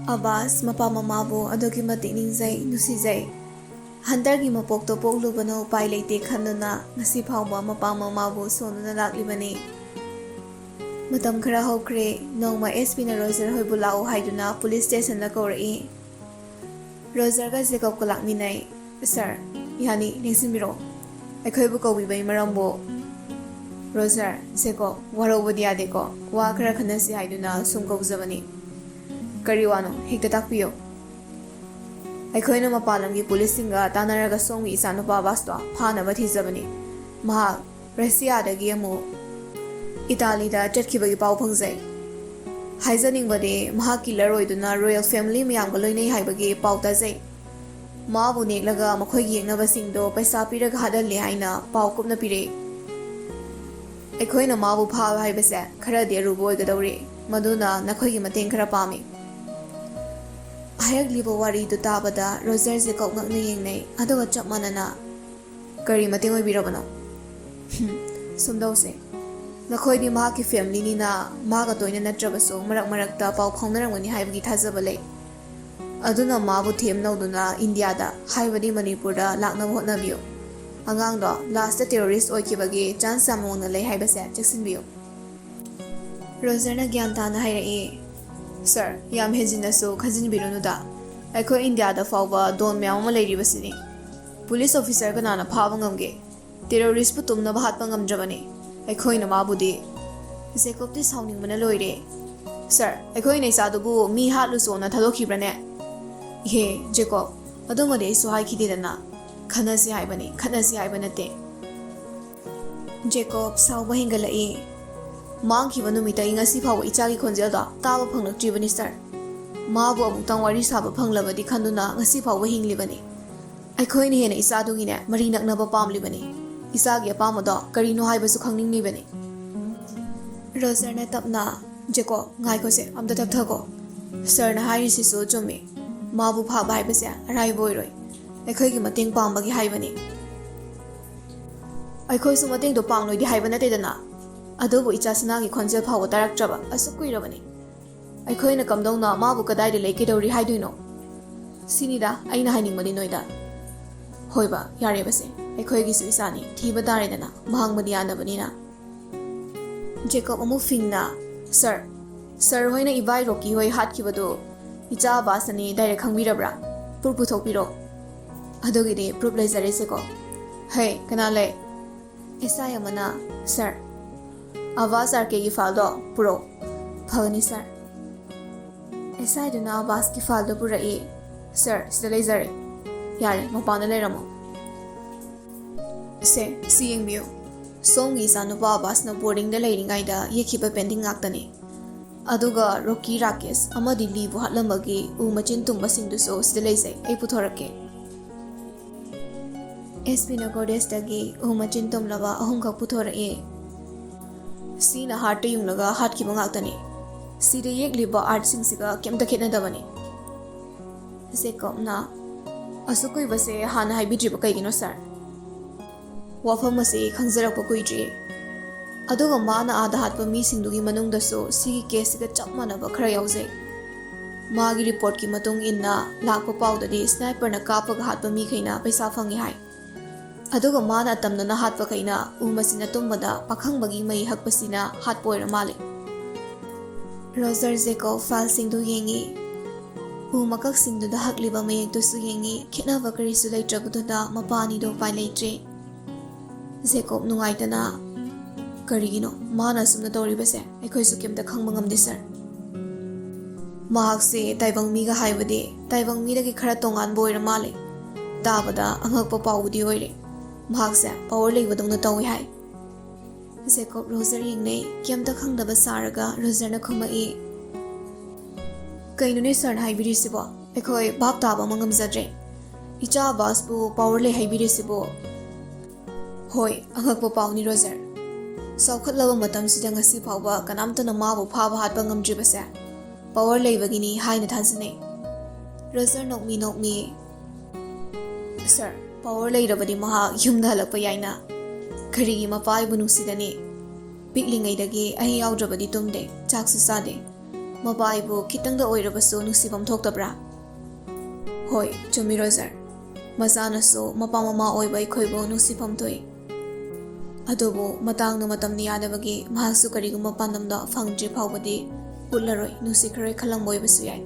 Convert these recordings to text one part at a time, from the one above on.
ꯑꯕꯥꯁ ꯃꯄꯥ ꯃꯃꯥꯕꯨ ꯑꯗꯨꯛꯀꯤ ꯃꯇꯤꯛ ꯅꯤꯡꯖꯩ ꯅꯨꯡꯁꯤꯖꯩ꯫ ꯍꯟꯗꯛꯀꯤ ꯃꯄꯣꯛꯇꯣ ꯄꯣꯛꯂꯨꯕꯅ ꯎꯄꯥꯏ ꯂꯩꯇꯦ ꯈꯟꯗꯨꯅ ꯉꯁꯤ ꯐꯥꯎꯕ ꯃꯄꯥ ꯃꯃꯥꯕꯨ ꯁꯣꯟꯗꯨꯅ ꯂꯥꯛꯂꯤꯕꯅꯤ꯫ ꯃꯇꯝ ꯈꯔ ꯍꯧꯈ꯭ꯔꯦ, ꯅꯣꯡꯃ ꯑꯦꯁꯄꯤꯅ ꯔꯣꯖꯔ ꯍꯣꯏꯕꯨ ꯂꯥꯛꯎ ꯍꯥꯏꯗꯨꯅ ꯄꯨꯂꯤꯁ ꯁ꯭ꯇꯦꯁꯟꯗ ꯀꯧꯔꯛꯏ꯫ ꯔꯣꯖꯔꯒ ꯖꯦꯀꯣꯕꯀ ꯂꯥꯛꯃꯤꯟꯅꯩ꯫ ꯁꯥꯔ, ꯌꯥꯅꯤ ꯅꯤꯡꯁꯤꯡꯕꯤꯔꯛꯑꯣ, ꯑꯩꯈꯣꯏꯕꯨ ꯀꯧꯕꯤꯕꯒꯤ ꯃꯔꯝꯕꯨ꯫ ꯔꯣꯖꯔ, ꯖꯦꯀꯣꯕ, ꯋꯥꯔꯧꯕꯗꯤ ꯌꯥꯗꯦꯀꯣ, ꯋꯥ ꯈꯔ ꯈꯟꯅꯁꯤ ꯍꯥꯏꯗꯨꯅ ꯁꯨꯝ ꯀꯧꯖꯕꯅꯤ꯫ ꯀꯔꯤ ꯋꯥꯅꯣ ꯍꯦꯛꯇ ꯇꯥꯛꯄꯤꯌꯨ꯫ ꯑꯩꯈꯣꯏꯅ ꯃꯄꯥꯟ ꯂꯝꯒꯤ ꯄꯨꯂꯤꯁꯁꯤꯡꯒ ꯇꯥꯟꯅꯔꯒ ꯁꯣꯝꯒꯤ ꯏꯆꯥꯅꯨꯄꯥ ꯑꯕꯥꯁꯇꯣ ꯐꯥꯅꯕ ꯊꯤꯖꯕꯅꯤ꯫ ꯃꯍꯥꯛ ꯔꯁꯤꯌꯥꯗꯒꯤ ꯑꯃꯨꯛ ꯏꯇꯥꯂꯤꯗ ꯆꯠꯈꯤꯕꯒꯤ ꯄꯥꯎ ꯐꯪꯖꯩ꯫ ꯍꯥꯏꯖꯅꯤꯡꯕꯗꯤ ꯃꯍꯥꯛ ꯀꯤꯂꯔ ꯑꯣꯏꯗꯨꯅ ꯔꯣꯌꯦꯜ ꯐꯦꯃꯤꯂꯤ ꯃꯌꯥꯝꯒ ꯂꯣꯏꯅꯩ ꯍꯥꯏꯕꯒꯤ ꯄꯥꯎ ꯇꯥꯖꯩ꯫ ꯃꯥꯕꯨ ꯅꯦꯛꯂꯒ ꯃꯈꯣꯏꯒꯤ ꯌꯦꯛꯅꯕꯁꯤꯡꯗꯣ ꯄꯩꯁꯥ ꯄꯤꯔꯒ ꯍꯥꯠꯍꯜꯂꯦ ꯍꯥꯏꯅ ꯄꯥꯎ ꯀꯨꯞꯅ ꯄꯤꯔꯛꯏ꯫ ꯑꯩꯈꯣꯏꯅ ꯃꯥꯕꯨ ꯐꯥꯕ ꯍꯥꯏꯕꯁꯦ ꯈꯔꯗꯤ ꯑꯔꯨꯕ ꯑꯣꯏꯒꯗꯧꯔꯤ, ꯃꯗꯨꯅ ꯅꯈꯣꯏꯒꯤ ꯃꯇꯦꯡ ꯈꯔ ꯄꯥꯝꯃꯤ꯫ ꯍꯥꯏꯔꯛꯂꯤꯕ ꯋꯥꯔꯤꯗꯨ ꯇꯥꯕꯗ ꯔꯣꯖꯔ ꯖꯦꯀꯣꯕ ꯉꯛꯅ ꯌꯦꯡꯅꯩ, ꯑꯗꯨꯒ ꯆꯞ ꯃꯥꯟꯅꯅ ꯀꯔꯤ ꯃꯇꯦꯡ ꯑꯣꯏꯕꯤꯔꯕꯅꯣ? ꯁꯨꯝꯗꯧꯁꯦ, ꯅꯈꯣꯏꯗꯤ ꯃꯍꯥꯛꯀꯤ ꯐꯦꯃꯤꯂꯤꯅꯤꯅ ꯃꯥꯒ ꯇꯣꯏꯅ ꯅꯠꯇ꯭ꯔꯕꯁꯨ ꯃꯔꯛ ꯃꯔꯛꯇ ꯄꯥꯎ ꯐꯥꯎꯅꯔꯝꯒꯅꯤ ꯍꯥꯏꯕꯒꯤ ꯊꯥꯖꯕ ꯂꯩ꯫ ꯑꯗꯨꯅ ꯃꯥꯕꯨ ꯊꯦꯝꯅꯧꯗꯨꯅ ꯏꯟꯗꯤꯌꯥꯗ, ꯍꯥꯏꯕꯗꯤ ꯃꯅꯤꯄꯨꯔꯗ ꯂꯥꯛꯅꯕ ꯍꯣꯠꯅꯕꯤꯌꯨ꯫ ꯑꯉꯥꯡꯗꯣ ꯂꯥꯁꯇ ꯇꯦꯔꯣꯔꯤꯁ ꯑꯣꯏꯈꯤꯕꯒꯤ ꯆꯥꯟꯁ ꯌꯥꯝ ꯋꯥꯡꯅ ꯂꯩ ꯍꯥꯏꯕꯁꯦ ꯆꯦꯛꯁꯤꯟꯕꯤꯌꯨ꯫ ꯔꯣꯖꯔꯅ ꯒ꯭ꯌꯥꯟ ꯇꯥꯅ ꯍꯥꯏꯔꯛꯏ꯫ ꯁꯥꯔ, ꯌꯥꯝ ꯍꯦꯟꯖꯤꯟꯅꯁꯨ ꯈꯟꯖꯤꯟꯕꯤꯔꯨꯅꯨꯗ, ꯑꯩꯈꯣꯏ ꯏꯟꯗꯤꯌꯥꯗ ꯐꯥꯎꯕ ꯗꯣꯟ ꯃꯌꯥꯝ ꯑꯃ ꯂꯩꯔꯤꯕꯁꯤꯅꯤ꯫ ꯄꯨꯂꯤꯁ ꯑꯣꯐꯤꯁꯔ ꯀꯅꯥꯅ ꯐꯥꯕ ꯉꯝꯒꯦ? ꯇꯦꯔꯣꯔꯤꯁꯄꯨ ꯇꯨꯝꯅꯕ ꯍꯥꯠꯄ ꯉꯝꯗ꯭ꯔꯕꯅꯤ ꯑꯩꯈꯣꯏꯅ ꯃꯥꯕꯨꯗꯤ꯫ ꯖꯦꯀꯣꯕꯇꯤ ꯁꯥꯎꯅꯤꯡꯕꯅ ꯂꯣꯏꯔꯦ꯫ ꯁꯥꯔ, ꯑꯩꯈꯣꯏꯅ ꯏꯆꯥꯗꯨꯕꯨ ꯃꯤ ꯍꯥꯠꯂꯨꯆꯣꯅ ꯊꯥꯗꯣꯛꯈꯤꯕ꯭ꯔꯅꯦ? ꯏꯍꯦ ꯖꯦꯀꯣꯕ, ꯑꯗꯨꯃꯗꯤ ꯑꯩꯁꯨ ꯍꯥꯏꯈꯤꯗꯦꯗꯅ, ꯈꯟꯅꯁꯤ ꯍꯥꯏꯕꯅꯤ, ꯈꯠꯅꯁꯤ ꯍꯥꯏꯕ ꯅꯠꯇꯦ꯫ ꯖꯦꯀꯣꯕ ꯁꯥꯎꯕ ꯍꯦꯟꯒꯠꯂꯛꯏ꯫ ꯃꯥꯡꯈꯤꯕ ꯅꯨꯃꯤꯠꯇꯒꯤ ꯉꯁꯤ ꯐꯥꯎꯕ ꯏꯆꯥꯒꯤ ꯈꯣꯟꯖꯦꯜꯗꯣ ꯇꯥꯕ ꯐꯪꯂꯛꯇ꯭ꯔꯤꯕꯅꯤ ꯁꯥꯔ꯫ ꯃꯥꯕꯨ ꯑꯃꯨꯛꯇꯪ ꯋꯥꯔꯤ ꯁꯥꯕ ꯐꯪꯂꯕꯗꯤ ꯈꯟꯗꯨꯅ ꯉꯁꯤ ꯐꯥꯎꯕ ꯍꯤꯡꯂꯤꯕꯅꯤ꯫ ꯑꯩꯈꯣꯏꯅ ꯍꯦꯟꯅ ꯏꯆꯥꯗꯨꯒꯤꯅꯦ ꯃꯔꯤ ꯅꯛꯅꯕ ꯄꯥꯝꯂꯤꯕꯅꯤ꯫ ꯏꯆꯥꯒꯤ ꯑꯄꯥꯝꯕꯗꯣ ꯀꯔꯤꯅꯣ ꯍꯥꯏꯕꯁꯨ ꯈꯪꯅꯤꯡꯂꯤꯕꯅꯤ꯫ ꯔꯣꯖꯔꯅ ꯇꯞꯅ, ꯖꯦꯀꯣꯕ ꯉꯥꯏꯈꯣꯁꯦ, ꯑꯝꯇ ꯇꯞꯊꯈꯣ꯫ ꯁꯥꯔꯅ ꯍꯥꯏꯔꯤꯁꯤꯁꯨ ꯆꯨꯝꯃꯤ꯫ ꯃꯥꯕꯨ ꯐꯥꯕ ꯍꯥꯏꯕꯁꯦ ꯑꯔꯥꯏꯕ ꯑꯣꯏꯔꯣꯏ, ꯑꯩꯈꯣꯏꯒꯤ ꯃꯇꯦꯡ ꯄꯥꯡꯕꯒꯤ ꯍꯥꯏꯕꯅꯤ꯫ ꯑꯩꯈꯣꯏꯁꯨ ꯃꯇꯦꯡꯗꯣ ꯄꯥꯡꯂꯣꯏꯗꯤ ꯍꯥꯏꯕ ꯅꯠꯇꯦꯗꯅ, ꯑꯗꯨꯕꯨ ꯏꯆꯥꯁꯅꯥꯒꯤ ꯈꯣꯟꯖꯦꯜ ꯐꯥꯎꯕ ꯇꯥꯔꯛꯇ꯭ꯔꯕ ꯑꯁꯨꯛ ꯀꯨꯏꯔꯕꯅꯤ꯫ ꯑꯩꯈꯣꯏꯅ ꯀꯝꯗꯧꯅ ꯃꯥꯕꯨ ꯀꯗꯥꯏꯗ ꯂꯩ ꯀꯩꯗꯧꯔꯤ ꯍꯥꯏꯗꯣꯏꯅꯣ? ꯁꯤꯅꯤꯗ ꯑꯩꯅ ꯍꯥꯏꯅꯤꯡꯕꯗꯤ ꯅꯣꯏꯗ꯫ ꯍꯣꯏꯕ, ꯌꯥꯔꯦꯕꯁꯦ, ꯑꯩꯈꯣꯏꯒꯤꯁꯨ ꯏꯆꯥꯅꯤ, ꯊꯤꯕ ꯇꯥꯔꯦꯗꯅ, ꯃꯍꯥꯡꯕꯗꯤ ꯌꯥꯅꯕꯅꯤꯅ꯫ ꯖꯦꯀꯣꯕ ꯑꯃꯨꯛ ꯐꯤꯡꯅ, ꯁꯥꯔ ꯍꯣꯏꯅ ꯏꯕꯥꯏ ꯔꯣꯀꯤ ꯍꯣꯏ ꯍꯥꯠꯈꯤꯕꯗꯨ ꯏꯆꯥ ꯑꯕꯥꯁꯅꯅꯤ ꯗꯥꯏꯔꯦꯛ ꯈꯪꯕꯤꯔꯕ꯭ꯔꯥ? ꯄ꯭ꯔꯨꯐ ꯄꯨꯊꯣꯛꯄꯤꯔꯣ꯫ ꯑꯗꯨꯒꯤꯗꯤ ꯄ꯭ꯔꯨꯐ ꯂꯩꯖꯔꯦ ꯖꯦꯀꯣꯕ꯫ ꯍꯩ, ꯀꯅꯥ ꯂꯩ? ꯑꯦꯁꯥꯏ ꯑꯃꯅ, ꯁꯥꯔ, ꯑꯕꯥꯁ ꯑꯥꯔꯀꯦꯒꯤ ꯐꯥꯏꯜꯗꯣ ꯄꯨꯔꯛꯎ꯫ ꯐꯒꯅꯤ ꯁꯥꯔ꯫ ꯑꯦꯁꯥꯏꯗꯨꯅ ꯑꯕꯥꯁꯀꯤ ꯐꯥꯏꯜꯗꯣ ꯄꯨꯔꯛꯏ꯫ ꯁꯥꯔ, ꯁꯤꯗ ꯂꯩꯖꯔꯦ꯫ ꯌꯥꯔꯦ, ꯃꯄꯥꯟꯗ ꯂꯩꯔꯝꯃꯣ꯫ ꯁꯤ ꯌꯦꯡꯕꯤꯌꯨ, ꯁꯣꯝꯒꯤ ꯏꯆꯥꯅꯨꯄꯥ ꯑꯕꯥꯁꯅ ꯕꯣꯔꯗꯤꯡꯗ ꯂꯩꯔꯤꯉꯩꯗ ꯌꯦꯛꯈꯤꯕ ꯄꯦꯟꯇꯤꯡ ꯉꯥꯛꯇꯅꯤ꯫ ꯑꯗꯨꯒ ꯔꯣꯀꯤ, ꯔꯥꯀꯦꯁ ꯑꯃꯗꯤ ꯂꯤꯕꯨ ꯍꯥꯠꯂꯝꯕꯒꯤ ꯎ ꯃꯆꯤꯟ ꯇꯨꯝꯕꯁꯤꯡꯗꯨꯁꯨ ꯁꯤꯗ ꯂꯩꯖꯩ, ꯑꯩ ꯄꯨꯊꯣꯔꯛꯀꯦ꯫ ꯑꯦꯁꯄꯤꯅ ꯒꯣꯗꯦꯖꯇꯒꯤ ꯎ ꯃꯆꯤꯟ ꯇꯨꯝꯂꯕ 3ꯈꯛ ꯄꯨꯊꯣꯔꯛꯏ꯫ ꯁꯤꯅ ꯍꯥꯔꯠꯇ ꯌꯨꯡꯂꯒ ꯍꯥꯠꯈꯤꯕ ꯉꯥꯛꯇꯅꯤ꯫ ꯁꯤꯗ ꯌꯦꯛꯂꯤꯕ ꯑꯥꯔꯠꯁꯤꯡꯁꯤꯒ ꯀꯩꯝꯇ ꯈꯦꯠꯅꯗꯕꯅꯤ꯫ ꯖꯦꯀꯣꯕꯅ, ꯑꯁꯨꯛ ꯀꯨꯏꯕꯁꯦ ꯍꯥꯟꯅ ꯍꯥꯏꯕꯤꯗ꯭ꯔꯤꯕ ꯀꯩꯒꯤꯅꯣ ꯁꯥꯔ? ꯋꯥꯐꯝ ꯑꯁꯤ ꯈꯪꯖꯔꯛꯄ ꯀꯨꯏꯗ꯭ꯔꯤ, ꯑꯗꯨꯒ ꯃꯥꯅ ꯑꯥꯗ ꯍꯥꯠꯄ ꯃꯤꯁꯤꯡꯗꯨꯒꯤ ꯃꯅꯨꯡꯗꯁꯨ ꯁꯤꯒꯤ ꯀꯦꯁꯁꯤꯒ ꯆꯞ ꯃꯥꯟꯅꯕ ꯈꯔ ꯌꯥꯎꯖꯩ꯫ ꯃꯥꯒꯤ ꯔꯤꯄꯣꯔꯠꯀꯤ ꯃꯇꯨꯡ ꯏꯟꯅ ꯂꯥꯛꯄ ꯄꯥꯎꯗꯗꯤ ꯁ꯭ꯅꯥꯏꯄꯔꯅ ꯀꯥꯞꯄꯒ ꯍꯥꯠꯄ ꯃꯤꯈꯩꯅ ꯄꯩꯁꯥ ꯐꯪꯉꯤ ꯍꯥꯏ, ꯑꯗꯨꯒ ꯃꯥꯅ ꯑꯇꯝꯅꯅ ꯍꯥꯠꯄꯈꯩꯅ ꯎ ꯃꯆꯤꯟꯅ ꯇꯨꯝꯕꯗ ꯄꯥꯈꯪꯕꯒꯤ ꯃꯩ ꯍꯛꯄꯁꯤꯅ ꯍꯥꯠꯄ ꯑꯣꯏꯔ ꯃꯥꯜꯂꯦ꯫ ꯔꯣꯖꯔ ꯖꯦꯀꯣꯕ ꯐꯥꯏꯜꯁꯤꯡꯗꯨ ꯌꯦꯡꯉꯤ, ꯎ ꯃꯀꯛꯁꯤꯡꯗꯨꯗ ꯍꯛꯂꯤꯕ ꯃꯌꯦꯛꯇꯨꯁꯨ ꯌꯦꯡꯉꯤ, ꯈꯦꯠꯅꯕ ꯀꯔꯤꯁꯨ ꯂꯩꯇ꯭ꯔꯕꯗꯨꯗ ꯃꯄꯥ ꯑꯅꯤꯗꯣ ꯎꯄꯥꯏ ꯂꯩꯇ꯭ꯔꯦ꯫ ꯖꯦꯀꯣꯕ ꯅꯨꯡꯉꯥꯏꯇꯅ, ꯀꯔꯤꯒꯤꯅꯣ ꯃꯥꯅ ꯑꯁꯨꯝꯅ ꯇꯧꯔꯤꯕꯁꯦ? ꯑꯩꯈꯣꯏꯁꯨ ꯀꯩꯝꯇ ꯈꯪꯕ ꯉꯝꯗꯦ ꯁꯥꯔ꯫ ꯃꯍꯥꯛꯁꯦ ꯇꯥꯏꯕꯪ ꯃꯤꯒ ꯍꯥꯏꯕꯗꯤ ꯇꯥꯏꯕꯪ ꯃꯤꯗꯒꯤ ꯈꯔ ꯇꯣꯉꯥꯟꯕ ꯑꯣꯏꯔ ꯃꯥꯜꯂꯦ꯫ ꯇꯥꯕꯗ ꯑꯉꯛꯄ ꯄꯥꯎꯕꯨꯗꯤ ꯑꯣꯏꯔꯦ, ꯃꯍꯥꯛꯁꯦ ꯄꯋꯥꯔ ꯂꯩꯕꯗꯧꯅ ꯇꯧꯏ ꯍꯥꯏ꯫ ꯖꯦꯀꯣꯕ ꯔꯣꯖꯔ ꯌꯦꯡꯅꯩ, ꯀꯩꯝꯇ ꯈꯪꯗꯕ ꯁꯥꯔꯒ ꯔꯣꯖꯔꯅ ꯈꯨꯝꯃꯛꯏ꯫ ꯀꯩꯅꯣꯅꯦ ꯁꯥꯔꯅ ꯍꯥꯏꯕꯤꯔꯤꯁꯤꯕꯣ? ꯑꯩꯈꯣꯏ ꯚꯥꯞ ꯇꯥꯕ ꯑꯃ ꯉꯝꯖꯗ꯭ꯔꯦ꯫ ꯏꯆꯥ ꯑꯕꯥꯁꯄꯨ ꯄꯋꯥꯔ ꯂꯩ ꯍꯥꯏꯕꯤꯔꯤꯁꯤꯕꯣ? ꯍꯣꯏ, ꯑꯉꯛꯄ ꯄꯥꯎꯅꯤ ꯔꯣꯖꯔ꯫ ꯆꯥꯎꯈꯠꯂꯕ ꯃꯇꯝꯁꯤꯗ ꯉꯁꯤ ꯐꯥꯎꯕ ꯀꯅꯥꯝꯇꯅ ꯃꯥꯕꯨ ꯐꯥꯕ ꯍꯥꯠꯄ ꯉꯝꯗ꯭ꯔꯤꯕꯁꯦ ꯄꯋꯥꯔ ꯂꯩꯕꯒꯤꯅꯤ ꯍꯥꯏꯅ ꯊꯥꯖꯅꯩ꯫ ꯔꯣꯖꯔ ꯅꯣꯛꯃꯤ ꯁꯥꯔ, ꯄꯋꯥꯔ ꯂꯩꯔꯕꯗꯤ ꯃꯍꯥꯛ ꯌꯨꯝꯗ ꯍꯜꯂꯛꯄ ꯌꯥꯏꯅ, ꯀꯔꯤꯒꯤ ꯃꯄꯥ ꯑꯩꯕꯨ ꯅꯨꯡꯁꯤꯗꯅꯤ? ꯄꯤꯛꯂꯤꯉꯩꯗꯒꯤ ꯑꯩ ꯌꯥꯎꯗ꯭ꯔꯕꯗꯤ ꯇꯨꯝꯗꯦ, ꯆꯥꯛꯁꯨ ꯆꯥꯗꯦ, ꯃꯄꯥꯏꯕꯨ ꯈꯤꯇꯪꯗ ꯑꯣꯏꯔꯕꯁꯨ ꯅꯨꯡꯁꯤꯐꯝ ꯊꯣꯛꯇꯕ꯭ꯔꯥ? ꯍꯣꯏ, ꯆꯨꯝꯃꯤ ꯔꯣꯖꯔ. ꯃꯆꯥꯅꯁꯨ ꯃꯄꯥ ꯃꯃꯥ ꯑꯣꯏꯕ ꯑꯩꯈꯣꯏꯕꯨ ꯅꯨꯡꯁꯤꯐꯝ ꯊꯣꯛꯏ. ꯑꯗꯨꯕꯨ ꯃꯇꯥꯡꯅ ꯃꯇꯝꯅ ꯌꯥꯗꯕꯒꯤ ꯃꯍꯥꯛꯁꯨ ꯀꯔꯤꯒꯨꯝꯕ ꯄꯥꯟꯗꯝꯗ ꯐꯪꯗ꯭ꯔꯤ ꯐꯥꯎꯕꯗꯤ ꯎꯠꯂꯔꯣꯏ ꯅꯨꯡꯁꯤꯈꯔꯣꯏ ꯈꯜꯂꯝꯕ ꯑꯣꯏꯕꯁꯨ ꯌꯥꯏ.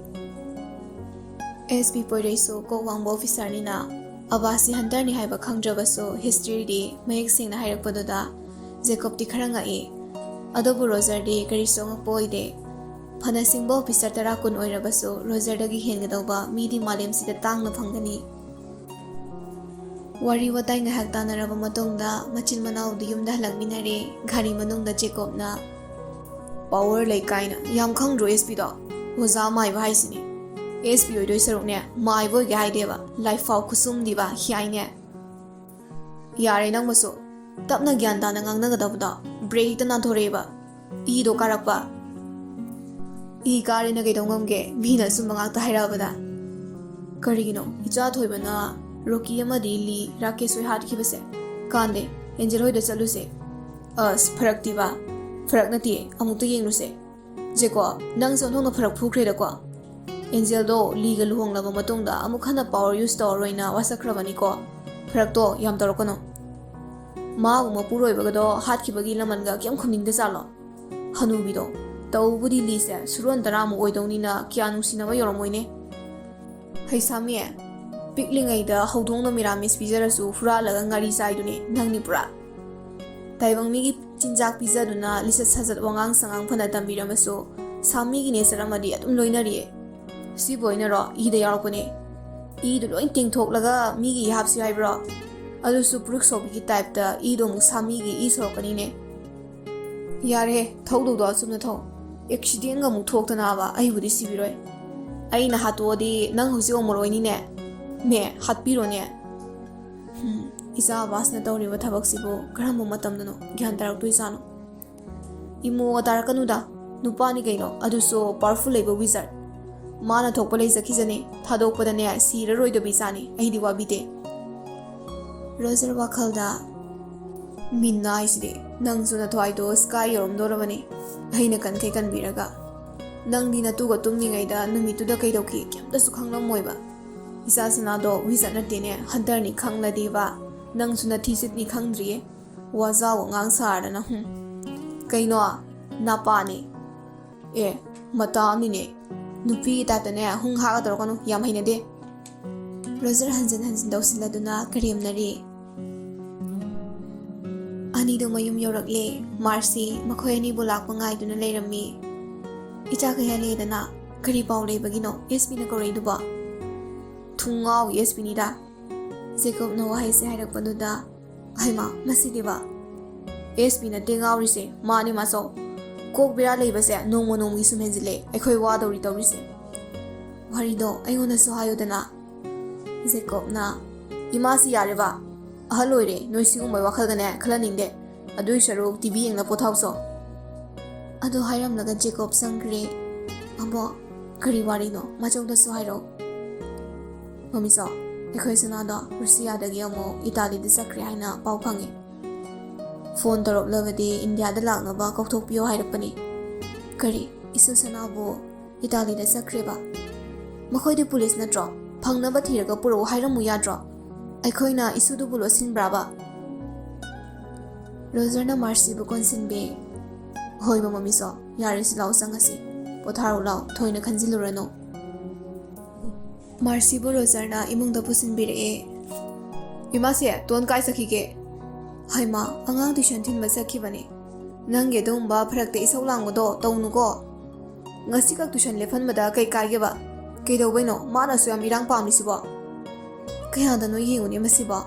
SP ꯄꯣꯏꯔꯩꯁꯨ ꯀꯣꯛ ꯋꯥꯡꯕ ꯑꯣꯐꯤꯁꯥꯔꯅꯤꯅ ꯑꯕꯥꯁꯤ ꯍꯟꯇꯔꯅꯤ ꯍꯥꯏꯕ ꯈꯪꯗ꯭ꯔꯕꯁꯨ ꯍꯤꯁꯇ꯭ꯔꯤꯗꯤ ꯃꯌꯦꯛ ꯁꯦꯡꯅ ꯍꯥꯏꯔꯛꯄꯗꯨꯗ ꯖꯦꯀꯣꯕꯇꯤ ꯈꯔ ꯉꯛꯏ. ꯑꯗꯨꯕꯨ ꯔꯣꯖꯔꯗꯤ ꯀꯔꯤꯁꯨ ꯉꯛꯄ ꯑꯣꯏꯗꯦ. ꯐꯅ ꯁꯤꯡꯕ ꯑꯣꯐꯤꯁꯥꯔ 10 -20 ꯑꯣꯏꯔꯕꯁꯨ ꯔꯣꯖꯔꯗꯒꯤ ꯍꯦꯟꯒꯗꯧꯕ ꯃꯤꯗꯤ ꯃꯥꯂꯦꯝꯁꯤꯗ ꯇꯥꯡꯅ ꯐꯪꯒꯅꯤ. ꯋꯥꯔꯤ ꯋꯥꯇꯥꯏ ꯉꯥꯏꯍꯥꯛ ꯇꯥꯟꯅꯔꯕ ꯃꯇꯨꯡꯗ ꯃꯆꯤꯟ ꯃꯅꯥꯎꯗꯤ ꯌꯨꯝꯗ ꯍꯜꯂꯛꯃꯤꯟꯅꯔꯦ. ꯘꯥꯔꯤ ꯃꯅꯨꯡꯗ ꯖꯦꯀꯣꯕꯅ ꯄꯥꯋꯔ ꯂꯩ ꯀꯥꯏꯅ ꯌꯥꯝ ꯈꯪꯗ꯭ꯔꯣ SPꯗꯣ? ꯑꯣꯖꯥ ꯃꯥꯏꯕ ꯍꯥꯏꯁꯤꯅꯤ. SP ꯑꯣꯏꯗꯣꯏ ꯁꯔꯨꯛꯅꯦ ꯃꯥꯏꯕ ꯑꯣꯏꯒꯦ ꯍꯥꯏꯗꯦꯕ. ꯂꯥꯏꯐꯥꯎ ꯈꯨꯁꯨꯝꯗꯤꯕ ꯍꯤꯌꯥꯏꯅꯦ. ꯌꯥꯔꯦ ꯅꯪꯕꯁꯨ. ꯇꯞꯅ ꯒ꯭ꯌꯥꯟ ꯇꯥꯅ ꯉꯥꯡꯅꯒꯗꯕꯗꯣ. ꯕ꯭ꯔꯦꯛ ꯍꯦꯛꯇ ꯅꯥꯟꯊꯣꯔꯛꯑꯦꯕ. ꯏꯗꯣ ꯀꯥꯔꯛꯄ. ꯏ ꯀꯥꯔꯦꯅ ꯀꯩꯗꯧ ꯉꯝꯒꯦ ꯃꯤꯅ ꯑꯆꯨꯝꯕ ꯉꯥꯛꯇ ꯍꯥꯏꯔꯛꯑꯕꯗ? ꯀꯔꯤꯒꯤꯅꯣ ꯏꯆꯥ ꯊꯣꯏꯕꯅ ꯔꯣꯀꯤ ꯑꯃꯗꯤ ꯂꯤ ꯔꯥꯀꯦꯁ ꯍꯣꯏ ꯍꯥꯠꯈꯤꯕꯁꯦ? ꯀꯥꯟꯗꯦ, ꯑꯦꯟꯖꯦꯜ ꯍꯣꯏꯗ ꯆꯠꯂꯨꯁꯦ. ꯑꯁ ꯐꯔꯛꯇꯤꯕ. ꯐꯔꯛ ꯅꯠꯇꯦ, ꯑꯃꯨꯛꯇ ꯌꯦꯡꯂꯨꯁꯦ. ꯖꯦꯀꯣꯕ, ꯅꯪꯁꯨ ꯑꯣꯟꯊꯣꯛꯅ ꯐꯔꯛ ꯐꯨꯈ꯭ꯔꯦꯗꯀꯣ. ꯑꯦꯟꯖꯦꯜꯗꯣ ꯂꯤꯒ ꯂꯨꯍꯣꯡꯂꯕ ꯃꯇꯨꯡꯗ ꯑꯃꯨꯛ ꯍꯟꯅ ꯄꯥꯋꯔ ꯌꯨꯁ ꯇꯧꯔꯔꯣꯏꯅ ꯋꯥꯁꯛꯈ꯭ꯔꯕꯅꯤꯀꯣ. ꯐꯔꯛꯇꯣ ꯌꯥꯝ ꯇꯧꯔꯛꯀꯅꯣ. ꯃꯥꯕꯨ ꯃꯄꯨꯔꯣꯏꯕꯒꯗꯣ ꯍꯥꯠꯈꯤꯕꯒꯤ ꯂꯃꯟꯒ ꯀꯩꯝ ꯈꯨꯝꯅꯤꯡꯗ ꯆꯥꯠꯂꯣ? ꯍꯅꯨꯕꯤꯗꯣ. ꯇꯧꯕꯨꯗꯤ ꯂꯤꯁꯦ ꯁꯨꯔꯣꯟ 10 ꯑꯣꯏꯗꯧꯅꯤꯅ ꯀꯌꯥ ꯅꯨꯡꯁꯤꯅꯕ ꯌꯧꯔꯝꯃꯣꯏꯅꯦ. ꯍꯩꯁꯥꯃꯤ, ꯄꯤꯛꯂꯤꯉꯩꯗ ꯍꯧꯗꯣꯡꯅ ꯃꯤꯔꯥꯃꯤꯁ ꯄꯤꯖꯔꯁꯨ ꯍꯨꯔꯥꯜꯂꯒ ꯉꯥꯔꯤ ꯆꯥꯏꯗꯨꯅꯤ ꯅꯪꯅꯤ ꯄꯨꯔꯥ. ꯇꯥꯏꯕꯪ ꯃꯤꯒꯤ ꯆꯤꯟꯖꯥꯛ ꯄꯤꯖꯗꯨꯅ ꯂꯤꯆꯠ ꯁꯥꯖꯠ ꯋꯥꯉꯥꯡ ꯁꯉꯥꯡ ꯐꯅ ꯇꯝꯕꯤꯔꯝꯃꯁꯨ ꯁꯥꯃꯤꯒꯤ ꯅꯦꯆꯔ ꯑꯃꯗꯤ ꯑꯗꯨꯝ ꯂꯣꯏꯅꯔꯤꯌꯦ. ꯁꯤꯕꯨ ꯑꯣꯏꯅꯔꯣ ꯏꯗ ꯌꯥꯎꯔꯛꯄꯅꯦ. ꯏꯗꯨ ꯂꯣꯏ ꯇꯦꯡꯊꯣꯛꯂꯒ ꯃꯤꯒꯤ ꯏ ꯍꯥꯞꯁꯤ ꯍꯥꯏꯕ꯭ꯔꯣ? ꯑꯗꯨꯁꯨ ꯄꯨꯔꯨꯛ ꯁꯧꯕꯤꯒꯤ ꯇꯥꯏꯞꯇ ꯏꯗꯣ ꯑꯃꯨꯛ ꯁꯥꯃꯤꯒꯤ ꯏ ꯁꯧꯔꯛꯀꯅꯤꯅꯦ. ꯌꯥꯔꯦ, ꯊꯧꯗꯧꯗꯣ ꯑꯆꯨꯝꯅ ꯊꯧ. ꯑꯦꯛꯁꯤꯗꯦꯟꯒ ꯑꯃꯨꯛ ꯊꯣꯛꯇꯅꯕ ꯑꯩꯕꯨꯗꯤ ꯁꯤꯕꯤꯔꯣꯏ. ꯑꯩꯅ ꯍꯥꯠꯇꯣꯛꯑꯗꯤ ꯅꯪ ꯍꯧꯖꯤꯛ ꯑꯣꯏꯅꯤꯅꯦ. ꯃꯦ, ꯍꯥꯠꯄꯤꯔꯣꯅꯦ. ꯏꯆꯥ ꯑꯕꯥꯁꯅ ꯇꯧꯔꯤꯕ ꯊꯕꯛꯁꯤꯕꯨ ꯀꯔꯝꯕ ꯃꯇꯝꯗꯅꯣ ꯒ꯭ꯌꯥꯟ ꯇꯥꯔꯛꯇꯣꯏꯖꯥꯠꯅꯣ? ꯏꯃꯣꯒ ꯇꯥꯔꯛꯀꯅꯨꯗ. ꯅꯨꯄꯥꯅꯤ ꯀꯩꯅꯣ, ꯑꯗꯨꯁꯨ ꯄꯥꯋꯔꯐꯨꯜ ꯂꯩꯕ ꯋꯤꯖꯥꯔꯗ. ꯃꯥꯅ ꯊꯣꯛꯄ ꯂꯩꯖꯈꯤꯖꯅꯤ. ꯊꯥꯗꯣꯛꯄꯗꯅꯦ ꯁꯤꯔꯔꯣꯏꯗꯕ ꯏꯆꯥꯅꯤ. ꯑꯩꯗꯤ ꯋꯥꯕꯤꯗꯦ. ꯔꯣꯖꯔ ꯋꯥꯈꯜꯗ ꯃꯤꯟꯅ ꯍꯥꯏꯁꯤꯗꯤ ꯅꯪꯁꯨ ꯅꯊ꯭ꯋꯥꯏꯗꯣ ꯁ꯭ꯀꯥꯏ ꯌꯧꯔꯝꯗꯣꯔꯕꯅꯤ. ꯑꯩꯅ ꯀꯟꯈꯩ ꯀꯟꯕꯤꯔꯒ ꯅꯪꯗꯤ ꯅꯇꯨꯒ ꯇꯨꯝꯂꯤꯉꯩꯗ ꯅꯨꯃꯤꯠꯇꯨꯗ ꯀꯩꯗꯧꯈꯤ ꯀꯩꯝꯇꯁꯨ ꯈꯪꯂꯝꯃꯣꯏꯕ. ꯏꯆꯥ ꯁꯅꯥꯗꯣ ꯋꯤꯖꯥꯔꯗ ꯅꯠꯇꯦꯅꯦ, ꯍꯟꯇꯔꯅꯤ ꯈꯪꯂꯗꯤꯕ ꯅꯪꯁꯨ ꯅꯊꯤ ꯁꯤꯠꯅꯤ ꯈꯪꯗ꯭ꯔꯤꯌꯦ. ꯋꯥꯖꯥꯎ ꯋꯥꯉꯥꯡ ꯁꯥꯔꯗꯅ ꯀꯩꯅꯣ ꯅꯥꯄꯥꯅꯤ. ꯃꯇꯥꯅꯤꯅꯦ. ꯅꯨꯄꯤꯒꯤ ꯇꯥꯏꯞꯇꯅꯦ ꯍꯨꯡ ꯍꯥꯒ ꯇꯧꯔꯛꯀꯅꯨ, ꯌꯥꯝ ꯍꯩꯅꯗꯦ. ꯔꯣꯖꯔ ꯍꯟꯖꯤꯟ ꯍꯟꯖꯤꯟ ꯇꯧꯁꯤꯜꯂꯗꯨꯅ ꯀꯔꯦꯝꯅꯔꯤ. ꯑꯅꯤꯗꯣ ꯃꯌꯨꯝ ꯌꯧꯔꯛꯂꯦ. ꯃꯥꯔꯁꯤ ꯃꯈꯣꯏ ꯑꯅꯤꯕꯨ ꯂꯥꯛꯄ ꯉꯥꯏꯗꯨꯅ ꯂꯩꯔꯝꯃꯤ. ꯏꯆꯥ ꯀꯌꯥ ꯂꯩꯗꯅ ꯀꯔꯤ ꯄꯥꯎ ꯂꯩꯕꯒꯤꯅꯣ SPꯅ ꯀꯧꯔꯛꯏꯗꯨꯕꯣ? ꯊꯨꯡꯉꯥꯎ SPꯅꯤꯗ. ꯖꯦꯀꯣꯕꯅ ꯋꯥꯍꯩꯁꯦ ꯍꯥꯏꯔꯛꯄꯗꯨꯗ ꯍꯩꯃꯥ ꯃꯁꯤꯗꯤꯕ. SP ꯅꯠꯇꯦ ꯉꯥꯎꯔꯤꯁꯦ, ꯃꯥꯅꯤ ꯃꯥꯆꯧ. ꯀꯣꯛ ꯕꯦꯔꯥ ꯂꯩꯕꯁꯦ ꯅꯣꯡꯃ ꯅꯣꯡꯃꯒꯤ ꯁꯨꯝ ꯍꯦꯟꯖꯤꯜꯂꯦ. ꯑꯩꯈꯣꯏ ꯋꯥꯗꯧꯔꯤ ꯇꯧꯔꯤꯁꯦ. ꯋꯥꯔꯤꯗꯣ ꯑꯩꯉꯣꯟꯗꯁꯨ ꯍꯥꯏꯌꯨꯗꯅ. ꯖꯦꯀꯣꯕꯅ ꯏꯃꯥꯁꯤ ꯌꯥꯔꯦꯕ. ꯑꯍꯜ ꯑꯣꯏꯔꯦ, ꯅꯣꯏ ꯁꯤꯒꯨꯝꯕ ꯋꯥꯈꯜꯒꯅꯦ ꯈꯜꯍꯟꯅꯤꯡꯗꯦ. ꯑꯗꯨꯏ ꯁꯔꯨꯛ TV ꯌꯦꯡꯂ ꯄꯣꯊꯥꯎꯁꯣ. ꯑꯗꯨ ꯍꯥꯏꯔꯝꯂꯒ ꯖꯦꯀꯣꯕ ꯆꯪꯈ꯭ꯔꯦ. ꯑꯕꯣ, ꯀꯔꯤ ꯋꯥꯔꯤꯅꯣ? ꯃꯆꯧꯗꯁꯨ ꯍꯥꯏꯔꯛꯎ. ꯃꯃꯤꯆꯧ, ꯑꯩꯈꯣꯏ ꯁꯅꯥꯗꯣ ꯔꯨꯁꯤꯌꯥꯗꯒꯤ ꯑꯃꯨꯛ ꯏꯇꯥꯂꯤꯗ ꯆꯠꯈ꯭ꯔꯦ ꯍꯥꯏꯅ ꯄꯥꯎ ꯐꯪꯉꯤ. ꯐꯣꯟ ꯇꯧꯔꯛꯂꯕꯗꯤ ꯏꯟꯗꯤꯌꯥꯗ ꯂꯥꯛꯅꯕ ꯀꯧꯊꯣꯛꯄꯤꯌꯣ ꯍꯥꯏꯔꯛꯄꯅꯤ. ꯀꯔꯤ, ꯏꯁꯨ ꯁꯅꯥꯕꯨ ꯏꯇꯥꯂꯤꯗ ꯆꯠꯈ꯭ꯔꯦꯕ? ꯃꯈꯣꯏꯗꯤ ꯄꯨꯂꯤꯁ ꯅꯠꯇ꯭ꯔꯣ? ꯐꯪꯅꯕ ꯊꯤꯔꯒ ꯄꯨꯔꯛꯎ ꯍꯥꯏꯔꯝꯃꯨ ꯌꯥꯗ꯭ꯔꯣ? ꯑꯩꯈꯣꯏꯅ ꯏꯁꯨꯗꯨꯕꯨ ꯂꯣꯠꯁꯤꯟꯕ꯭ꯔꯥꯕ? ꯔꯣꯖꯔꯅ ꯃꯥꯔꯁꯤꯕꯨ ꯀꯣꯟꯁꯤꯟꯕꯤ. ꯍꯣꯏꯕ ꯃꯃꯤꯆꯧ, ꯌꯥꯔꯦꯁꯤ ꯂꯥꯎ ꯆꯪꯉꯁꯤ. ꯄꯣꯊꯥꯔꯣ ꯂꯥꯎ, ꯊꯣꯏꯅ ꯈꯟꯖꯤꯜꯂꯨꯔꯅꯨ. ꯃꯥꯔꯁꯤꯕꯨ ꯔꯣꯖꯔꯅ ꯏꯃꯨꯡꯗ ꯄꯨꯁꯤꯟꯕꯤꯔꯛꯑꯦ. ꯏꯃꯥꯁꯦ, ꯇꯣꯟ ꯀꯥꯏ ꯆꯠꯈꯤꯒꯦ? ꯍꯩꯃꯥ, ꯑꯉꯥꯡ ꯇꯨꯏꯁꯟ ꯊꯤꯟꯕ ꯆꯠꯈꯤꯕꯅꯦ. ꯅꯪꯒꯤ ꯑꯗꯨꯒꯨꯝꯕ ꯐꯔꯛꯇ ꯏꯁꯧ ꯂꯥꯡꯕꯗꯣ ꯇꯧꯅꯨꯀꯣ. ꯉꯁꯤꯈꯛ ꯇꯨꯏꯁꯟ ꯂꯦꯞꯍꯟꯕꯗ ꯀꯩ ꯀꯥꯏꯒꯦꯕ? ꯀꯩꯗꯧꯕꯩꯅꯣ ꯃꯥꯅꯁꯨ ꯌꯥꯝ ꯏꯔꯥꯡ ꯄꯥꯝꯂꯤꯁꯤꯕꯣ? ꯀꯌꯥꯗꯅꯣ ꯌꯦꯡꯉꯨꯅꯦ ꯃꯁꯤꯕꯣ.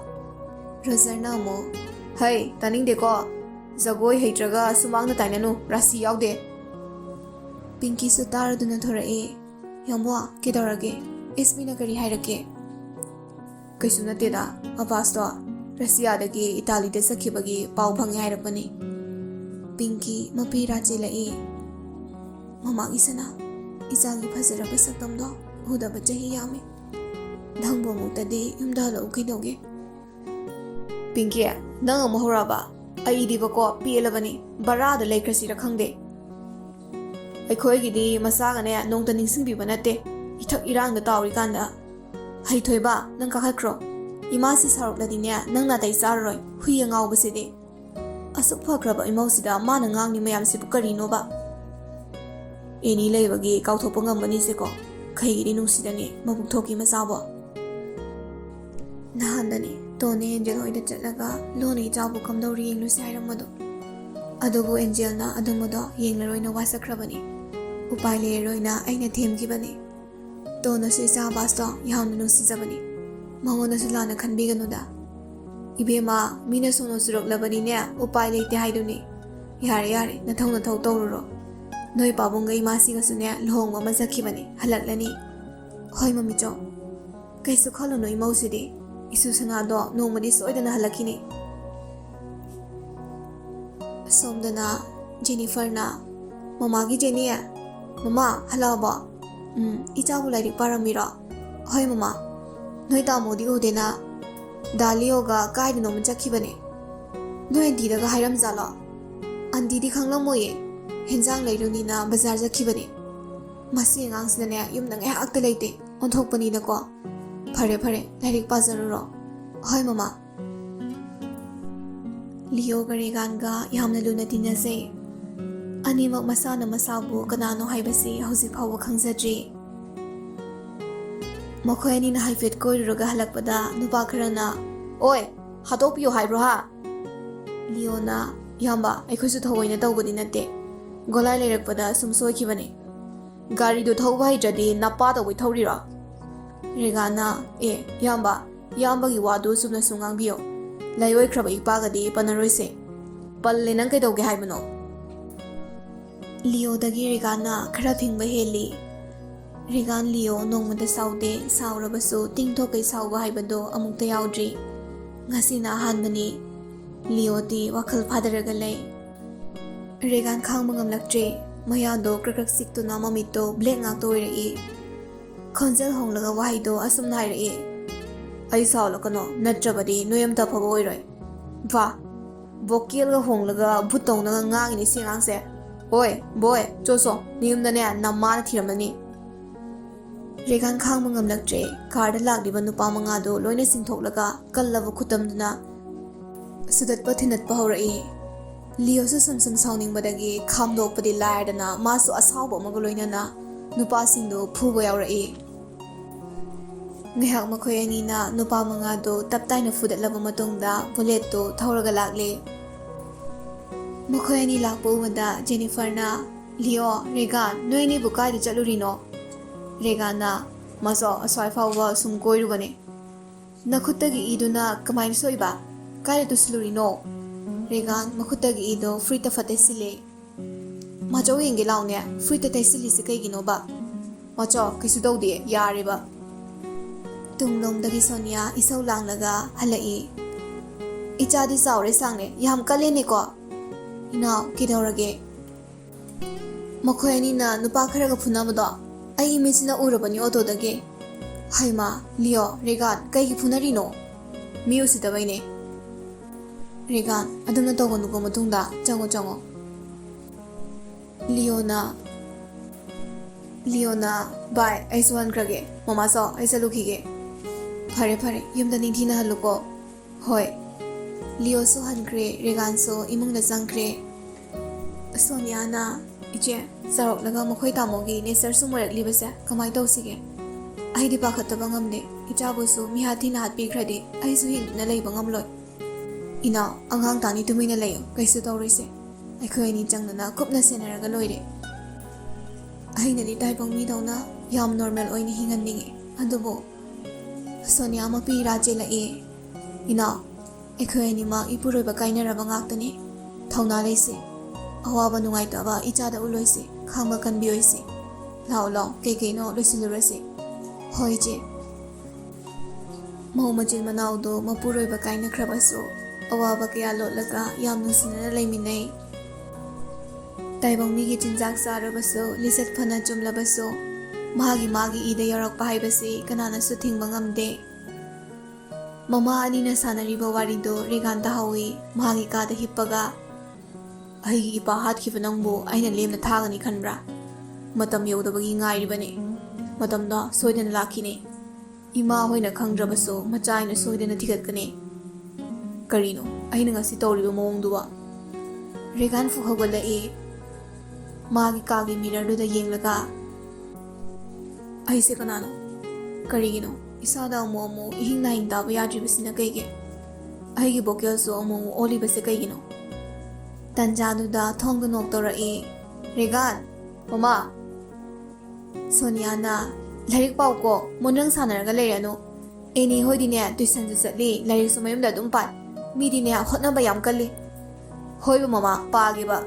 ꯔꯣꯖꯔꯅ ꯑꯃꯨꯛ ꯍꯩ, ꯇꯥꯅꯤꯡꯗꯦꯀꯣ. ꯖꯒꯣꯏ ꯍꯩꯇ꯭ꯔꯒ ꯁꯨꯃꯥꯡꯗ ꯇꯥꯏꯅꯅꯨ, ꯔꯥꯁꯤ ꯌꯥꯎꯗꯦ. ꯄꯤꯡꯀꯤꯁꯨ ꯇꯥꯔꯗꯨꯅ ꯊꯣꯔꯛꯑꯦ. ꯌꯥꯝꯕꯣ, ꯀꯩꯗꯧꯔꯒꯦ? SPꯅ ꯀꯔꯤ ꯍꯥꯏꯔꯛꯀꯦ? ꯀꯩꯁꯨ ꯅꯠꯇꯦꯗ, ꯑꯕꯥꯁꯇꯣ ꯔꯁꯤꯌꯥꯗꯒꯤ ꯏꯇꯥꯂꯤꯗ ꯆꯠꯈꯤꯕꯒꯤ ꯄꯥꯎ ꯐꯪꯉꯦ ꯍꯥꯏꯔꯛꯄꯅꯤ. ꯄꯤꯡꯀꯤ ꯃꯄꯤꯔꯥ ꯆꯦꯜꯂꯛꯏ. ꯃꯃꯥꯒꯤ ꯁꯅꯥ, ꯏꯆꯥꯒꯤ ꯐꯖꯔꯕ ꯁꯛꯇꯝꯗꯣ ꯎꯗꯕ ꯆꯍꯤ ꯌꯥꯝꯃꯤ. ꯅꯪꯕꯨ ꯑꯃꯨꯛꯇꯗꯤ ꯌꯨꯝꯗ ꯍꯜꯂꯛꯎ ꯀꯩꯗꯧꯒꯦ? ꯄꯤꯡꯀꯤ, ꯅꯪ ꯑꯃꯨꯛ ꯍꯧꯔꯛꯑꯕ? ꯑꯩꯗꯤꯕꯀꯣ ꯄꯦꯜꯂꯕꯅꯤ. ꯕꯔꯥꯗ ꯂꯩꯈ꯭ꯔꯁꯤꯔ ꯈꯪꯗꯦ. ꯑꯩꯈꯣꯏꯒꯤꯗꯤ ꯃꯆꯥꯒꯅꯦ ꯅꯣꯡꯇ ꯅꯤꯡꯁꯤꯡꯕꯤꯕ ꯅꯠꯇꯦ ꯏꯊꯛ ꯏꯔꯥꯡꯗ ꯇꯥꯎꯔꯤꯀꯥꯟꯗ ꯍꯩꯊꯣꯏꯕ ꯅꯪ ꯀꯥꯈꯠꯈ꯭ꯔꯣ ꯏꯃꯥꯁꯤ ꯁꯥꯎꯔꯛꯂꯗꯤꯅꯦ ꯅꯪ ꯅꯥꯇꯩ ꯆꯥꯔꯔꯣꯏ ꯍꯨꯏ ꯑꯉꯥꯎꯕꯁꯤꯗꯤ ꯑꯁꯨꯛ ꯐꯈ꯭ꯔꯕ ꯏꯃꯧꯁꯤꯗ ꯃꯥꯅ ꯉꯥꯡꯂꯤ ꯃꯌꯥꯝꯁꯤꯕꯨ ꯀꯔꯤꯅꯣꯕ ꯑꯦꯅꯤ ꯂꯩꯕꯒꯤ ꯀꯥꯎꯊꯣꯛꯄ ꯉꯝꯕꯅꯤꯁꯦꯀꯣ ꯀꯩꯒꯤꯗꯤ ꯅꯨꯡꯁꯤꯗꯅꯤ ꯃꯕꯨꯛ ꯊꯣꯛꯀꯤ ꯃꯆꯥꯕꯣ ꯅꯍꯥꯟꯗꯅꯤ ꯇꯣꯟꯅ ꯑꯦꯟꯖꯦꯜ ꯍꯣꯏꯗ ꯆꯠꯂꯒ ꯂꯣꯟꯅ ꯏꯆꯥꯕꯨ ꯀꯝꯗꯧꯔꯤ ꯌꯦꯡꯂꯨꯁꯤ ꯍꯥꯏꯔꯝꯕꯗꯣ ꯑꯗꯨꯕꯨ ꯑꯦꯟꯖꯦꯜꯅ ꯑꯗꯨꯝꯕꯗꯣ ꯌꯦꯡꯂꯔꯣꯏꯅ ꯋꯥꯁꯛꯈ꯭ꯔꯕꯅꯤ ꯎꯄꯥꯏ ꯂꯩꯔꯔꯣꯏꯅ ꯑꯩꯅ ꯊꯦꯝꯈꯤꯕꯅꯤ ꯇꯣꯟꯅꯁꯨ ꯏꯆꯥ ꯑꯕꯥꯁꯇꯣ ꯌꯥꯝꯅ ꯅꯨꯡꯁꯤꯖꯕꯅꯤ ꯃꯉꯣꯟꯗꯁꯨ ꯂꯥꯟꯅ ꯈꯟꯕꯤꯒꯅꯨꯗ 이베마 미나 소노 수록라버니냐 우파이 레이테 하이두니 야래 야래 나thau 떠오르러 너희 바봉가 이마시가스냐 롱마 마자키바니 할락라니 허이 마미죠 그래서 컬러노 이마우시디 이수사나도 노마디 쏘이다나 할락히니 솜다나 제니퍼나 마마기 제니야 마마 할라바 이자부 라이릭 바람이라 허이 마마 너희 다모디 오데나 다리오가 가이드 너무 잡히버네. 너의 디다가 하이람자라. 안디디 강랑모예. 현장 레이로니나 바자르 잡히버네. 마시 앙스네 юм낭에 학대 레이테. 온톡버니나고. 파레 라이릭 바자르로. 허이 마마. 리오 가리간가 얌나 루나 디나세. 아니막 마사나 마사부 그나노 하이바시 하우지 파워 강자지. ꯃꯈꯣꯏꯅꯤꯅ ꯍꯥꯏꯐꯦꯠ ꯀꯣꯏꯔꯨꯔꯒ ꯍꯜꯂꯛꯄꯗ ꯅꯨꯄꯥ ꯈꯔꯅ ꯑꯣꯏ ꯍꯥꯠꯇꯣꯛꯄꯤꯌꯨ ꯍꯥꯏꯕ꯭ꯔꯣ ꯍꯥ ꯂꯤꯑꯣꯅ ꯏꯌꯥꯝꯕ ꯑꯩꯈꯣꯏꯁꯨ ꯊꯑꯣꯏꯅ ꯇꯧꯕꯗꯤ ꯅꯠꯇꯦ ꯒꯣꯂꯥꯏ ꯂꯩꯔꯛꯄꯗ ꯁꯨꯝ ꯁꯣꯏꯈꯤꯕꯅꯦ ꯒꯥꯔꯤꯗꯨ ꯊꯧꯕ ꯍꯩꯇ꯭ꯔꯗꯤ ꯅꯄꯥ ꯇꯧꯕꯩ ꯊꯧꯔꯤꯔꯣ ꯔꯦꯒꯥꯅ ꯏꯌꯥꯝꯕꯒꯤ ꯋꯥꯗꯨ ꯆꯨꯝꯅ ꯁꯨꯝ ꯉꯥꯡꯕꯤꯌꯣ ꯂꯩꯑꯣꯏꯈ꯭ꯔꯕ ꯏꯄꯥꯒꯗꯤ ꯄꯟꯅꯔꯣꯏꯁꯦ ꯄꯜꯂꯦ ꯅꯪ ꯀꯩꯗꯧꯒꯦ ꯍꯥꯏꯕꯅꯣ ꯂꯤꯑꯣꯗꯒꯤ ꯔꯦꯒꯥꯅ ꯈꯔ ꯐꯤꯡꯕ ꯍꯦꯜꯂꯤ ꯔꯦꯒꯥꯟ ꯂꯤꯑꯣ ꯅꯣꯡꯃꯗ ꯁꯥꯎꯗꯦ ꯁꯥꯎꯔꯕꯁꯨ ꯇꯤꯡꯊꯣꯛꯀꯩ ꯁꯥꯎꯕ ꯍꯥꯏꯕꯗꯣ ꯑꯃꯨꯛꯇ ꯌꯥꯎꯗ꯭ꯔꯤ ꯉꯁꯤꯅ ꯑꯍꯥꯟꯕꯅꯤ ꯂꯤꯑꯣꯗꯤ ꯋꯥꯈꯜ ꯐꯥꯗꯔꯒ ꯂꯩ ꯔꯦꯒꯥꯟ ꯈꯥꯡꯕ ꯉꯝꯂꯛꯇ꯭ꯔꯦ ꯃꯌꯥꯗꯣ ꯀ꯭ꯔꯛ ꯁꯤꯛꯇꯨꯅ ꯃꯃꯤꯠꯇꯣ ꯕ꯭ꯂꯦꯛ ꯉꯥꯛꯇ ꯑꯣꯏꯔꯛꯏ ꯈꯣꯟꯖꯦꯜ ꯍꯣꯡꯂꯒ ꯋꯥꯍꯩꯗꯣ ꯑꯁꯨꯝꯅ ꯍꯥꯏꯔꯛꯏ ꯑꯩ ꯁꯥꯎꯂꯛꯀꯅꯣ ꯅꯠꯇ꯭ꯔꯕꯗꯤ ꯅꯣꯏ ꯑꯝꯇ ꯐꯕ ꯑꯣꯏꯔꯣꯏ ꯚꯥ ꯚꯣꯀꯦꯜꯒ ꯍꯣꯡꯂꯒ ꯚꯨꯠ ꯇꯧꯅꯒ ꯉꯥꯡꯉꯤꯅꯤ ꯁꯤ ꯑꯉꯥꯡꯁꯦ ꯍꯣꯏ ꯕꯣꯏ ꯆꯣꯁꯣ ꯅꯌꯨꯝꯗꯅꯦ ꯅꯃꯥꯅ ꯊꯤꯔꯝꯃꯅꯤ ꯔꯦꯒꯥꯟ ꯈꯥꯡꯕ ꯉꯝꯂꯛꯇ꯭ꯔꯦ ꯀꯥꯔꯗ ꯂꯥꯛꯂꯤꯕ ꯅꯨꯄꯥ ꯃꯉꯥꯗꯣ ꯂꯣꯏꯅ ꯆꯤꯡꯊꯣꯛꯂꯒ ꯀꯜꯂꯕ ꯈꯨꯠꯇꯝꯗꯨꯅ ꯁꯨꯗꯠꯄ ꯊꯤꯟꯅꯠꯄ ꯍꯧꯔꯛꯏ ꯂꯤꯑꯣꯁꯨ ꯁꯨꯝ ꯈꯥꯝꯗꯣꯛꯄꯗꯤ ꯂꯥꯏꯔꯗꯅ ꯃꯥꯁꯨ ꯑꯁꯥꯎꯕ ꯑꯃꯒ ꯂꯣꯏꯅꯅ ꯅꯨꯄꯥꯁꯤꯡꯗꯣ ꯐꯨꯕ ꯌꯥꯎꯔꯛꯏ ꯉꯥꯏꯍꯥꯛ ꯃꯈꯣꯏ ꯑꯅꯤꯅ ꯅꯨꯄꯥ ꯃꯉꯥꯗꯣ ꯇꯞꯇꯥꯏꯅ ꯐꯨꯗꯠꯂꯕ ꯃꯇꯨꯡꯗ ꯕꯨꯂꯦꯠꯇꯣ ꯊꯧꯔꯒ ꯂꯥꯛꯂꯦ ꯃꯈꯣꯏ ꯑꯅꯤ ꯂꯥꯛꯄ ꯎꯕꯗ ꯖꯦꯅꯤꯐꯔꯅ ꯂꯤꯑꯣ ꯔꯦꯒꯥꯟ ꯅꯣꯏ ꯑꯅꯤꯕꯨ ꯀꯥꯏꯗ ꯆꯠꯂꯨꯔꯤꯅꯣ ꯔꯦꯒꯥꯟꯅ ꯃꯆꯣ ꯑꯁ꯭ꯋꯥꯏ ꯐꯥꯎꯕ ꯁꯨꯝ ꯀꯣꯏꯔꯨꯕꯅꯦ ꯅꯈꯨꯠꯇꯒꯤ ꯏꯗꯨꯅ ꯀꯃꯥꯏꯅ ꯁꯣꯛꯏꯕ ꯀꯥꯏꯗ ꯇꯨꯁꯤꯜꯂꯨꯔꯤꯅꯣ ꯔꯦꯒꯥꯟ ꯃꯈꯨꯠꯇꯒꯤ ꯏꯗꯣ ꯐ꯭ꯔꯤꯠꯇ ꯐꯠꯇꯩꯁꯤꯜꯂꯦ ꯃꯆꯧ ꯌꯦꯡꯒꯦ ꯂꯥꯎꯅꯦ ꯐ꯭ꯔꯤꯠꯇ ꯇꯩꯁꯤꯜꯂꯤꯁꯤ ꯀꯩꯒꯤꯅꯣꯕ ꯃꯆꯣ ꯀꯩꯁꯨ ꯇꯧꯗꯦ ꯌꯥꯔꯦꯕ ꯇꯨꯡꯂꯣꯝꯗꯒꯤ ꯁꯣꯅꯤꯌꯥ ꯏꯁꯧ ꯂꯥꯡꯂꯒ ꯍꯜꯂꯛꯏ ꯏꯆꯥꯗꯤ ꯆꯥꯎꯔꯦ ꯁꯥꯡꯅꯦ ꯌꯥꯝ ꯀꯜꯂꯦꯅꯦꯀꯣ ꯏꯅꯥꯎ ꯀꯩꯗꯧꯔꯒꯦ ꯃꯈꯣꯏ ꯑꯅꯤꯅ ꯅꯨꯄꯥ ꯈꯔꯒ ꯐꯨꯅꯕꯗꯣ ꯑꯩ ꯏꯃꯤꯠꯁꯤꯅ ꯎꯔꯕꯅꯤ ꯑꯣꯇꯣꯗꯒꯤ ꯍꯩꯃꯥ ꯂꯤꯑꯣ ꯔꯦꯒꯥꯟ ꯀꯩꯒꯤ ꯐꯨꯅꯔꯤꯅꯣ ꯃꯤ ꯎꯁꯤꯠꯇꯕꯩꯅꯦ ꯔꯦꯒꯥꯟ ꯑꯗꯨꯝꯅ ꯇꯧꯒꯅꯨꯀꯣ ꯃꯇꯨꯡꯗ ꯆꯪꯉꯣ ꯂꯤꯑꯣꯅ ꯕꯥꯏ ꯑꯩꯁꯨ ꯍꯟꯈ꯭ꯔꯒꯦ ꯃꯃꯥꯆꯣ ꯑꯩ ꯆꯠꯂꯨꯈꯤꯒꯦ ꯐꯔꯦ ꯌꯨꯝꯗ ꯅꯤꯡꯊꯤꯅ ꯍꯜꯂꯨꯀꯣ ꯍꯣꯏ ꯂꯤꯑꯣꯁꯨ ꯍꯟꯈ꯭ꯔꯦ ꯔꯦꯒꯥꯟꯁꯨ ꯏꯃꯨꯡꯗ ꯆꯪꯈ꯭ꯔꯦ ꯁꯣꯅꯤꯌꯥꯅ 이제 ꯆꯥꯎꯔꯛꯂꯒ ꯃꯈꯣꯏ ꯇꯥꯃꯣꯒꯤ ꯅꯦꯆꯔꯁꯨ ꯃꯣꯏꯔꯛꯂꯤꯕꯁꯦ ꯀꯃꯥꯏꯅ ꯇꯧꯁꯤꯒꯦ ꯑꯩꯗꯤ ꯄꯥꯈꯠꯇꯕ ꯉꯝꯗꯦ ꯏꯆꯥꯕꯨꯁꯨ ꯃꯤꯍꯥꯊꯤꯅ ꯍꯥꯠꯄꯤꯈ꯭ꯔꯗꯤ ꯑꯩꯁꯨ ꯍꯤꯡꯗꯨꯅ ꯂꯩꯕ ꯉꯝꯂꯣꯏ ꯏꯅꯥꯎ ꯑꯉꯥꯡ ꯇꯥꯅꯤ ꯇꯨꯃꯤꯟꯅ ꯂꯩꯌꯨ ꯀꯩꯁꯨ ꯇꯧꯔꯣꯏꯁꯦ ꯑꯩꯈꯣꯏ ꯑꯅꯤ ꯆꯪꯗꯅ ꯀꯨꯞꯅ ꯁꯦꯟꯅꯔꯒ ꯂꯣꯏꯔꯦ ꯑꯩꯅꯗꯤ ꯇꯥꯏꯕꯪ ꯃꯤꯗꯧꯅ ꯌꯥꯝ ꯅꯣꯔꯃꯦꯜ ꯑꯣꯏꯅ ꯍꯤꯡꯍꯟꯅꯤꯡꯉꯤ ꯑꯗꯨꯕꯨ ꯁꯣꯅꯤꯌꯥ ꯃꯄꯤ ꯏꯔꯥ ꯆꯦꯜꯂꯛꯏ ꯏꯅꯥꯎ ꯑꯩꯈꯣꯏ ꯑꯅꯤꯃꯛ ꯏꯄꯨꯔꯣꯏꯕ ꯀꯥꯏꯅꯔꯕ ꯉꯥꯛꯇꯅꯤ ꯊꯧꯅꯥ ꯂꯩꯁꯤ ꯑꯋꯥꯕ ꯅꯨꯡꯉꯥꯏꯇꯕ ꯏꯆꯥꯗ ꯎꯠꯂꯣꯏꯁꯤ ꯈꯥꯡꯕ ꯀꯟꯕꯤꯌꯣꯏꯁꯤ ꯂꯥꯎ ꯀꯩꯀꯩꯅꯣ ꯂꯣꯏꯁꯤꯜꯂꯨꯔꯁꯤ ꯍꯣꯏ ꯏꯆꯦ ꯃꯧ ꯃꯆꯤꯟ ꯃꯅꯥꯎꯗꯣ ꯃꯄꯨꯔꯣꯏꯕ ꯀꯥꯏꯅꯈ꯭ꯔꯕꯁꯨ ꯑꯋꯥꯕ ꯀꯌꯥ ꯂꯣꯠꯂꯒ ꯌꯥꯝ ꯅꯨꯡꯁꯤꯅꯅ ꯂꯩꯃꯤꯟꯅꯩ ꯇꯥꯏꯕꯪ ꯃꯤꯒꯤ ꯆꯤꯟꯖꯥꯛ ꯆꯥꯔꯕꯁꯨ ꯂꯤꯆꯠ ꯐꯅ ꯆꯨꯝꯂꯕꯁꯨ ꯃꯥꯒꯤ ꯏꯗ ꯌꯥꯎꯔꯛꯄ ꯍꯥꯏꯕꯁꯤ ꯀꯅꯥꯅꯁꯨ ꯊꯤꯡꯕ ꯉꯝꯗꯦ ꯃꯃꯥ ꯑꯅꯤꯅ ꯁꯥꯟꯅꯔꯤꯕ ꯋꯥꯔꯤꯗꯣ ꯔꯦꯒꯥꯟ ꯇꯥꯍꯧꯏ ꯃꯥꯒꯤ ꯀꯥꯗ ꯍꯤꯞꯄꯒ ꯑꯩꯒꯤ ꯏꯄꯥ ꯍꯥꯠꯈꯤꯕ ꯅꯪꯕꯨ ꯑꯩꯅ ꯂꯦꯝꯅ ꯊꯥꯒꯅꯤ ꯈꯟꯕ꯭ꯔꯥ matam yaudabagi ngairibani. Matamda soidana lakini. Ima hoina khangdrabaso machaina soidana thigatkani. Karino aina ngasi tawriba mawongduwa. Regan fu hogalae. Magi kagi mirror do da yenglaga. Aise kanano. Karigino isada amu ihing na hing taba yadribasina kaige. Aigi bokel so amu olibase kaigino. Tanjadu da thongdu noktora e. Regan, mama. Sonia na larik pau ko monrang sanaraga leirano. Eni hoidine tuisan ju chatli larik sumayumda dum pat. Midine hotnaba yam kalli. Hoiba mama paage ba.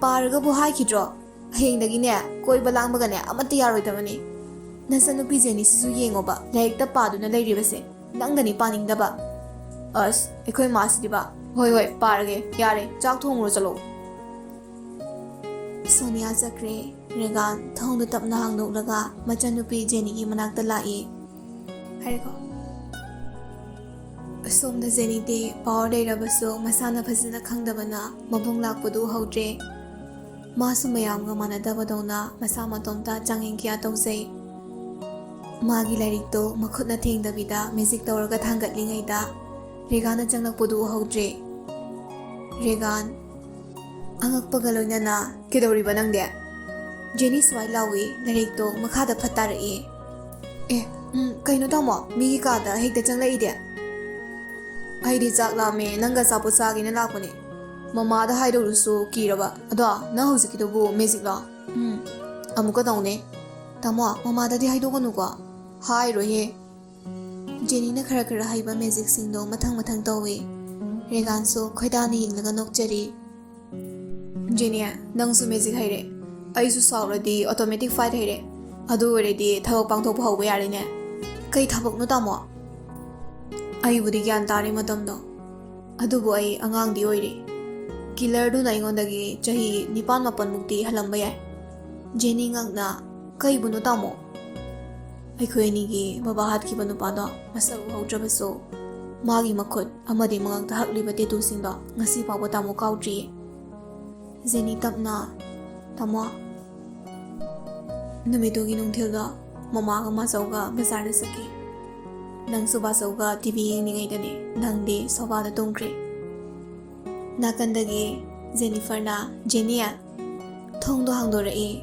Paraga bu haikidro. Hengdagine koiba langbagane amatti yaroidamani. Nasanupi Jenny sisu yengoba larik ta paduna leiribase. Nangdani paningdaba. As ekoi masdiba. Hoi parage yare chak thongro chalo. Sonia Zakre Regan thongdu tapna hangdolaga machanupi Jenny gi manakta lai. Hariko. Somda Jenny de power leirabaso masana phasina khangdabana mabung lakpadu haudre. Masu mayamga manadabadona masa matomta changeng kya tawsei. Magi larikto makhutna thengdabida music tawraga thangatlingaida Regan changlakpadu haudre. Regan angakpaga loinana kedoriba nangde. Jenny swai lawi larikto makhada phattarae. Kaino tamo migi kada hekta changlaide. Aidi chak lame nanga sapo sagina lakpane. Mama da haidorusu kiraba. Ada na hausikidobu magic la. Amuka tawne. Tamo mama da di haidoganuga. Hairohe. Jenny na khara haiba magic singdo mathang tawe. Regan so khoidani yinglaga nokchari. Jenny nangsu magic haire. Aisu sauradi automatic fight haire. Adu already thabak pangthokpa hauba yarine. Kai thabak no tamo. Ai budi gyan tare matamdo. Adubu ai angang di oire. Killer du na ingondagi chahi 9-10 mukti halamba yai. Jenny ngakna kai bunu tamo. Aikhoi gi mabahat ki banu pada masaru haudrabaso. Magi makhut amadi mangangta hakliba tetu singda ngasi pawba tamo kaudri. Jenny tapna tamo numidogi nungthilda mama ga masauga bazar da saki. Nang suba sauga TV yengningaidane nangde sobada tongkre. Nakandagi Jennifer na Jenny thongdo hangdorae.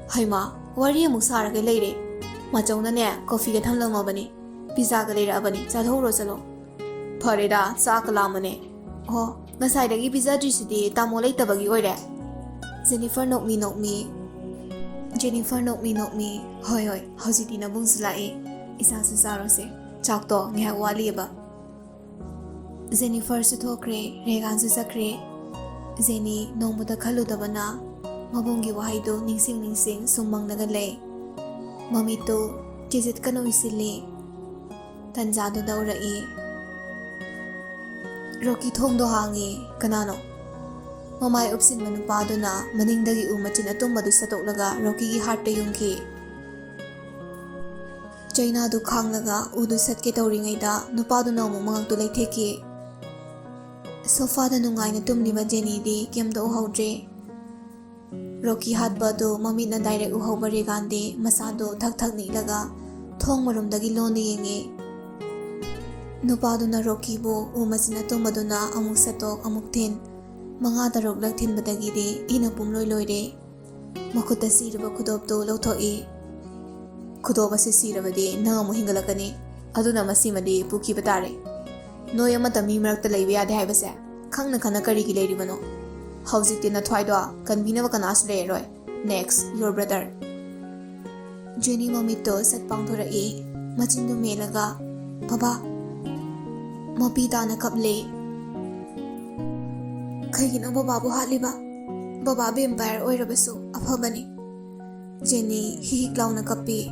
Haima wari amuk saraga leire. Machauna ne coffee ga thamlamabani. Pizza ga leirabani chathoro chalo. Phareda chakalamane. Oh ngasaidagi pizza disidi tamo leitabagi oire. Jennifer nokmi. Jennifer nokmi. Hoi haujiti na bungsulai. Isa susarose. Chakto ngha waliba. Jennifer su thokre Regan su sakre. Jenny nongmuda khaludabana mabungi wahaido ningsing sumangnaga lei. Mamito jizit kano isili. Tanjado daurai. Rocky thongdo hangi kanano. Mamai upsin manupaduna maningdagi umachin atumbadu satoklaga Rocky gi heart ta yungki. China du khanglaga udu satke tawringaida nupaduna amu mangaktu leitheki. Sofa da nungaina tumliba Jenny di kemda uhaudre. Rocky hatba do mamina direct uhauba Regan de masado thak nilaga thong marumdagi loni yenge. Nupaduna Rocky bo umachina tumbaduna amuk satok amuk thin. Manga darok lak thin badagi de inapum loire. Makuta siraba khudop to lauthoi. Khudop ase siraba de nangamu hingalakani. Aduna masimadi puki batare. Noi amata mi marakta leiba yade haibase. Khangna karigi leiribano. Haujikti na thwaido kanbinaba kanasu leiroi. Next, your brother. Jenny mamito sat pangthorai. Machindu melaga. Baba. Mapita na kaple. Kaigino baba bu haliba. Baba vampire oirabasu afabani. Jenny hihik launa kapi.